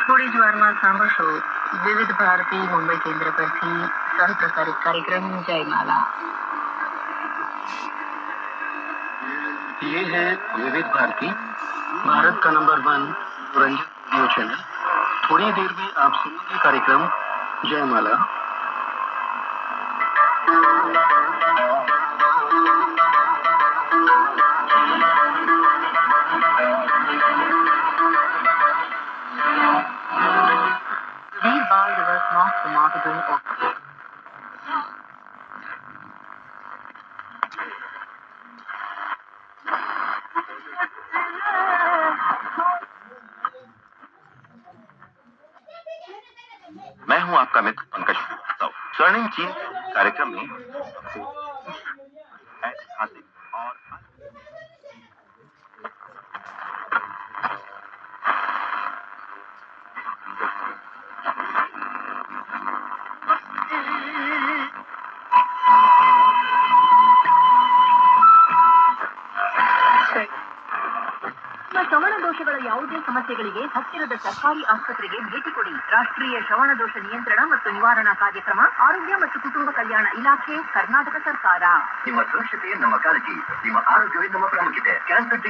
थोड़ी जी वाરમાં સાંભળશો વિવિધ ભારતી મુંબઈ કેન્દ્ર પરથી સહપ્રસારિત कार्यक्रम जयमाला। ये है विविध भारती, भारत का नंबर 1 रंजन रेडियो चैनल। थोड़ी देर में आप सुनेंगे कार्यक्रम जयमाला। वीर बाल दिवस मार्च समापन और मैं हूं आपका मित्र पंकज श्रीवास्तव। स्वर्णिम चीन कार्यक्रम में ऐतिहासिक और ಶ್ರವಣ ದೋಷಗಳ ಯಾವುದೇ ಸಮಸ್ಯೆಗಳಿಗೆ ಹತ್ತಿರದ ಸರ್ಕಾರಿ ಆಸ್ಪತ್ರೆಗೆ ಭೇಟಿ ಕೊಡಿ। ರಾಷ್ಟ್ರೀಯ ಶ್ರವಣ ದೋಷ ನಿಯಂತ್ರಣ ಮತ್ತು ನಿವಾರಣಾ ಕಾರ್ಯಕ್ರಮ, ಆರೋಗ್ಯ ಮತ್ತು ಕುಟುಂಬ ಕಲ್ಯಾಣ ಇಲಾಖೆ, ಕರ್ನಾಟಕ ಸರ್ಕಾರ। ನಿಮ್ಮ ಸುರಕ್ಷತೆ ನಮ್ಮ ಕಾಳಜಿ, ನಿಮ್ಮ ಆರೋಗ್ಯವೇ ನಮ್ಮ ಪ್ರಾಮುಖ್ಯತೆ। ಕ್ಯಾನ್ಸರ್